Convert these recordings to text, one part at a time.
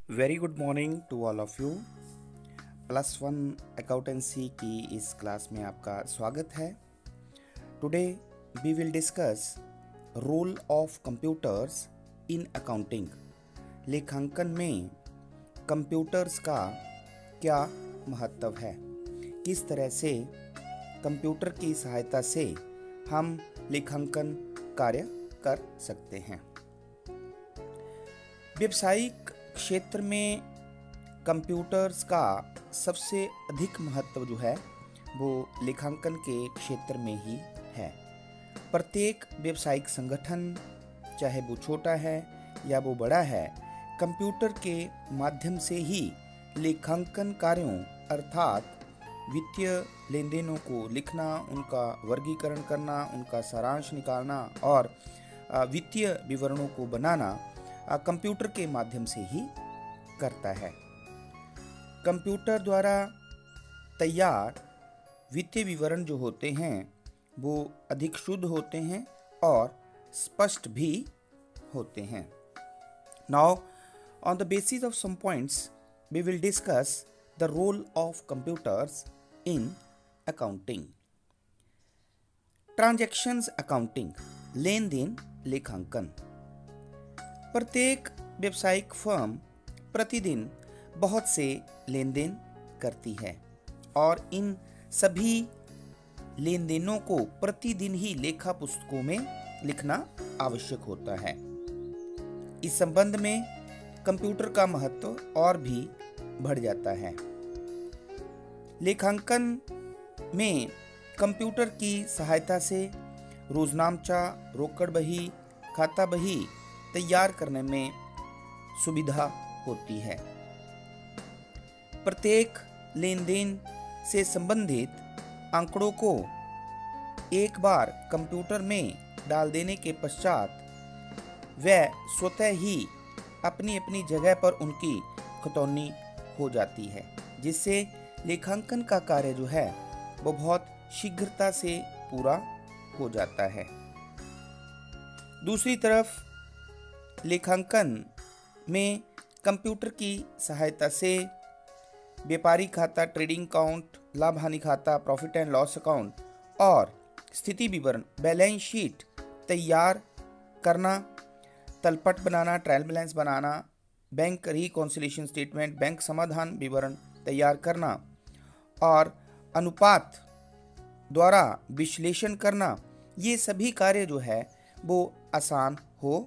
Very good morning to all of you. Plus one accountancy की इस class में आपका स्वागत है। Today we will discuss role of computers in accounting. लेखांकन में कंप्यूटर्स का क्या महत्व है, किस तरह से कंप्यूटर की सहायता से हम लेखांकन कार्य कर सकते हैं। व्यावसायिक क्षेत्र में कंप्यूटर्स का सबसे अधिक महत्व जो है वो लेखांकन के क्षेत्र में ही है। प्रत्येक व्यावसायिक संगठन, चाहे वो छोटा है या वो बड़ा है, कंप्यूटर के माध्यम से ही लेखांकन कार्यों अर्थात वित्तीय लेन देनों को लिखना, उनका वर्गीकरण करना, उनका सारांश निकालना और वित्तीय विवरणों को बनाना कंप्यूटर के माध्यम से ही करता है। कंप्यूटर द्वारा तैयार वित्तीय विवरण जो होते हैं वो अधिक शुद्ध होते हैं और स्पष्ट भी होते हैं। Now on the basis of some points we will discuss the role of computers in accounting. Transactions accounting, लेन देन लेखांकन। प्रत्येक व्यावसायिक फर्म प्रतिदिन बहुत से लेन देन करती है और इन सभी लेन देनों को प्रतिदिन ही लेखा पुस्तकों में लिखना आवश्यक होता है। इस संबंध में कंप्यूटर का महत्व और भी बढ़ जाता है। लेखांकन में कंप्यूटर की सहायता से रोजनामचा, रोकड़ बही, खाता बही तैयार करने में सुविधा होती है। प्रत्येक लेन देन से संबंधित आंकड़ों को एक बार कंप्यूटर में डाल देने के पश्चात वह स्वतः ही अपनी अपनी जगह पर उनकी खतौनी हो जाती है, जिससे लेखांकन का कार्य जो है वो बहुत शीघ्रता से पूरा हो जाता है। दूसरी तरफ लेखांकन में कंप्यूटर की सहायता से व्यापारी खाता, ट्रेडिंग अकाउंट, लाभ हानि खाता, प्रॉफिट एंड लॉस अकाउंट और स्थिति विवरण, बैलेंस शीट तैयार करना, तलपट बनाना, ट्रायल बैलेंस बनाना, बैंक रिकॉन्सिलिएशन स्टेटमेंट, बैंक समाधान विवरण तैयार करना और अनुपात द्वारा विश्लेषण करना, ये सभी कार्य जो है वो आसान हो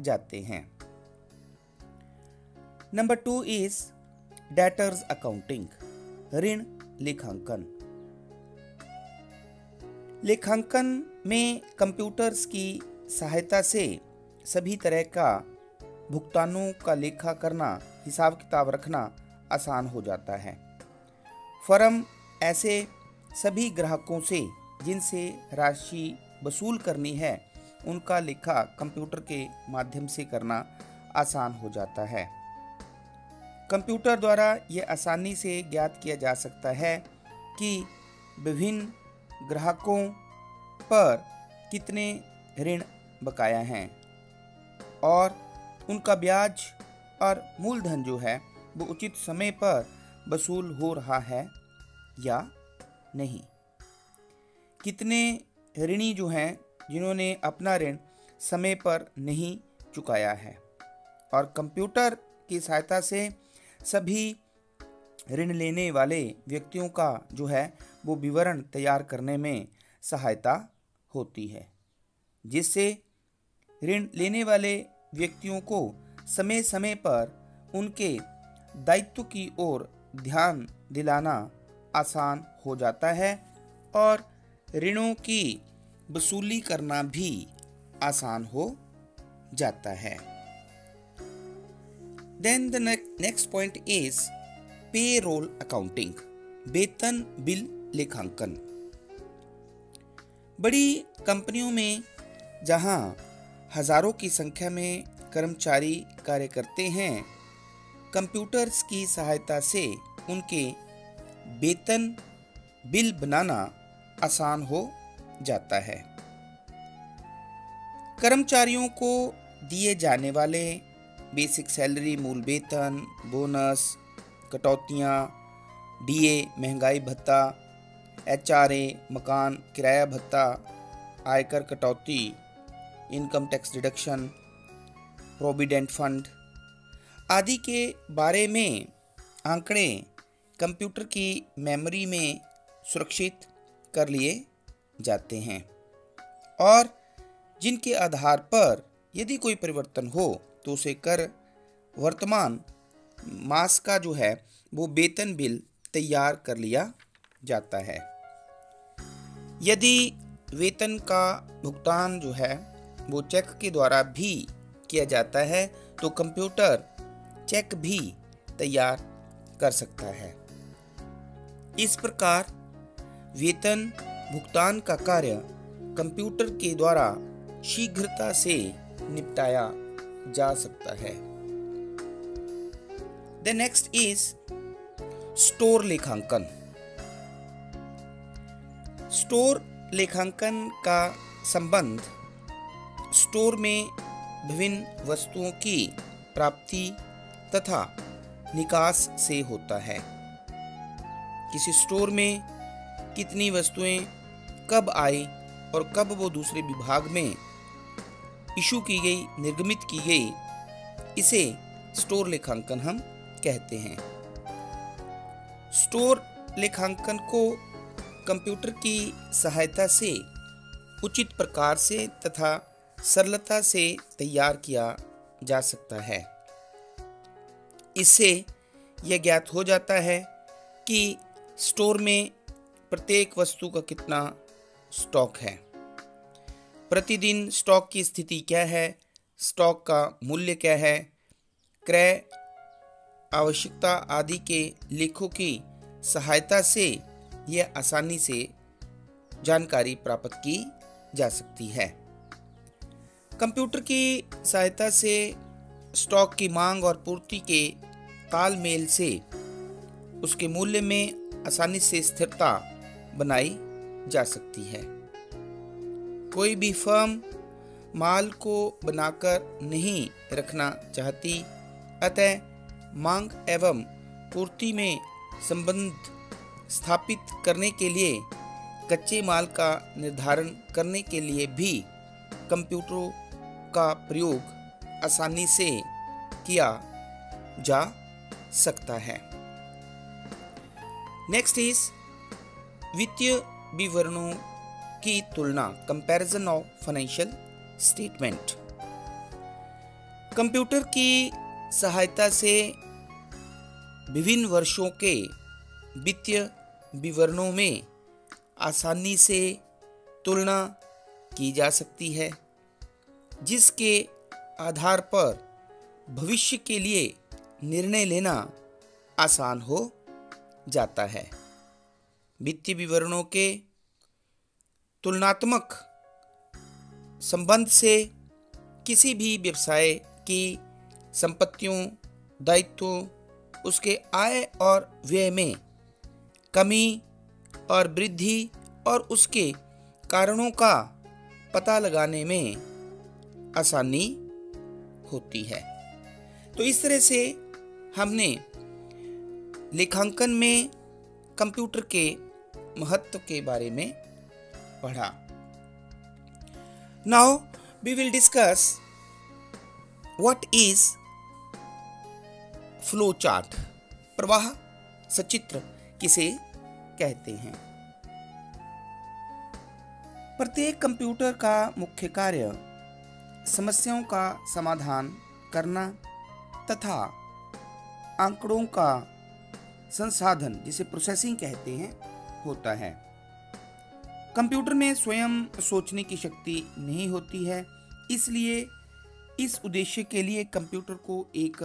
जाते हैं। नंबर 2 इज डेटर्स अकाउंटिंग, ऋण लेखांकन। लेखांकन में कंप्यूटर्स की सहायता से सभी तरह का भुगतानों का लेखा करना, हिसाब किताब रखना आसान हो जाता है। फर्म ऐसे सभी ग्राहकों से जिनसे राशि वसूल करनी है उनका लेखा कंप्यूटर के माध्यम से करना आसान हो जाता है। कंप्यूटर द्वारा यह आसानी से ज्ञात किया जा सकता है कि विभिन्न ग्राहकों पर कितने ऋण बकाया हैं और उनका ब्याज और मूलधन जो है वो उचित समय पर वसूल हो रहा है या नहीं। कितने ऋणी जो हैं जिन्होंने अपना ऋण समय पर नहीं चुकाया है, और कंप्यूटर की सहायता से सभी ऋण लेने वाले व्यक्तियों का जो है वो विवरण तैयार करने में सहायता होती है, जिससे ऋण लेने वाले व्यक्तियों को समय समय पर उनके दायित्व की ओर ध्यान दिलाना आसान हो जाता है और ऋणों की वसूली करना भी आसान हो जाता है। Then the next point is payroll accounting, वेतन बिल लेखांकन। बड़ी कंपनियों में जहां हजारों की संख्या में कर्मचारी कार्य करते हैं, कंप्यूटर्स की सहायता से उनके वेतन बिल बनाना आसान हो जाता है। कर्मचारियों को दिए जाने वाले बेसिक सैलरी मूल वेतन, बोनस, कटौतियाँ, डीए महंगाई भत्ता, एचआरए मकान किराया भत्ता, आयकर कटौती, income tax deduction, provident fund आदि के बारे में आंकड़े कंप्यूटर की मेमोरी में सुरक्षित कर लिए जाते हैं और जिनके आधार पर यदि कोई परिवर्तन हो तो उसे कर वर्तमान मास का जो है वो वेतन बिल तैयार कर लिया जाता है। यदि वेतन का भुगतान जो है वो चेक के द्वारा भी किया जाता है तो कंप्यूटर चेक भी तैयार कर सकता है। इस प्रकार वेतन भुगतान का कार्य कंप्यूटर के द्वारा शीघ्रता से निपटाया जा सकता है। The next is स्टोर लेखांकन। स्टोर लेखांकन का संबंध स्टोर में विभिन्न वस्तुओं की प्राप्ति तथा निकास से होता है। किसी स्टोर में कितनी वस्तुएं कब आई और कब वो दूसरे विभाग में इशू की गई, निर्गमित की गई, इसे स्टोर लेखांकन हम कहते हैं। स्टोर लेखांकन को कंप्यूटर की सहायता से उचित प्रकार से तथा सरलता से तैयार किया जा सकता है। इससे यह ज्ञात हो जाता है कि स्टोर में प्रत्येक वस्तु का कितना स्टॉक है, प्रतिदिन स्टॉक की स्थिति क्या है, स्टॉक का मूल्य क्या है, क्रय आवश्यकता आदि के लेखों की सहायता से यह आसानी से जानकारी प्राप्त की जा सकती है। कंप्यूटर की सहायता से स्टॉक की मांग और पूर्ति के तालमेल से उसके मूल्य में आसानी से स्थिरता बनाई जा सकती है। कोई भी फर्म माल को बनाकर नहीं रखना चाहती, अतः मांग एवं पूर्ति में संबंध स्थापित करने के लिए कच्चे माल का निर्धारण करने के लिए भी कंप्यूटरों का प्रयोग आसानी से किया जा सकता है। नेक्स्ट इज वित्तीय विवरणों की तुलना, comparison of financial statement. Computer की सहायता से विभिन्न वर्षों के वित्तीय विवरणों में आसानी से तुलना की जा सकती है, जिसके आधार पर भविष्य के लिए निर्णय लेना आसान हो जाता है। वित्तीय विवरणों के तुलनात्मक संबंध से किसी भी व्यवसाय की संपत्तियों, दायित्वों, उसके आय और व्यय में कमी और वृद्धि और उसके कारणों का पता लगाने में आसानी होती है। तो इस तरह से हमने लेखांकन में कंप्यूटर के महत्व के बारे में पढ़ा। Now we will discuss what is flow chart. प्रवाह सचित्र किसे कहते हैं? प्रत्येक कंप्यूटर का मुख्य कार्य समस्याओं का समाधान करना तथा आंकड़ों का संसाधन, जिसे प्रोसेसिंग कहते हैं, होता है। कंप्यूटर में स्वयं सोचने की शक्ति नहीं होती है, इसलिए इस उद्देश्य के लिए कंप्यूटर को एक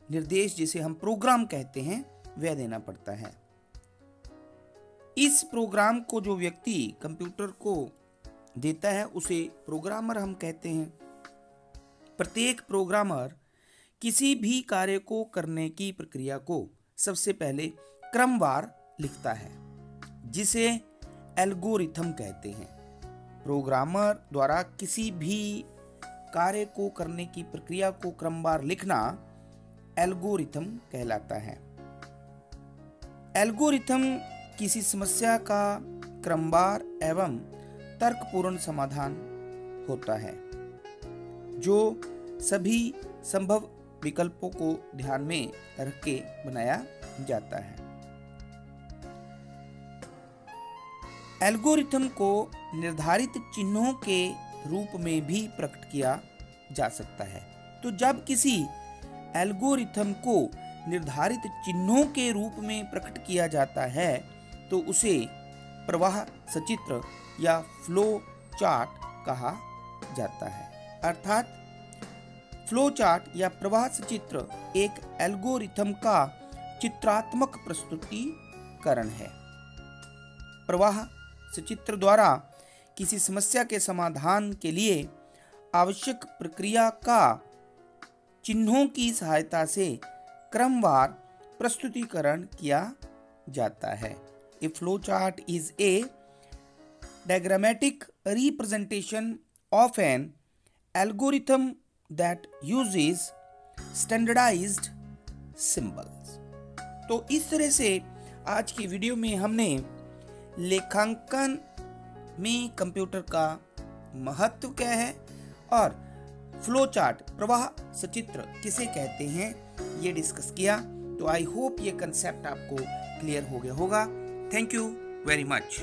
निर्देश, जिसे हम प्रोग्राम कहते हैं, वह देना पड़ता है। इस प्रोग्राम को जो व्यक्ति कंप्यूटर को देता है उसे प्रोग्रामर हम कहते हैं। प्रत्येक प्रोग्रामर किसी भी कार्य को करने की प्रक्रिया को सबसे पहले क्रमवार लिखता है, जिसे एल्गोरिथम कहते हैं। प्रोग्रामर द्वारा किसी भी कार्य को करने की प्रक्रिया को क्रमवार लिखना एल्गोरिथम कहलाता है। एल्गोरिथम किसी समस्या का क्रमवार एवं तर्कपूर्ण समाधान होता है जो सभी संभव विकल्पों को ध्यान में रख के बनाया जाता है। एल्गोरिथम को निर्धारित चिन्हों के रूप में भी प्रकट किया जा सकता है। तो जब किसी एल्गोरिथम को निर्धारित चिन्हों के रूप में प्रकट किया जाता है तो उसे प्रवाह सचित्र या फ्लो चार्ट कहा जाता है। अर्थात फ्लो चार्ट या प्रवाह सचित्र एक एल्गोरिथम का चित्रात्मक प्रस्तुतिकरण है। प्रवाह सचित्र द्वारा किसी समस्या के समाधान के लिए आवश्यक प्रक्रिया का चिन्हों की सहायता से क्रमवार प्रस्तुतिकरण किया जाता है। ए flow chart is a diagrammatic representation of an algorithm that uses standardized symbols। तो इस तरह से आज की वीडियो में हमने लेखांकन में कंप्यूटर का महत्व क्या है और फ्लो चार्ट प्रवाह सचित्र किसे कहते हैं ये डिस्कस किया। तो आई होप ये कंसेप्ट आपको क्लियर हो गया होगा। Thank you very much.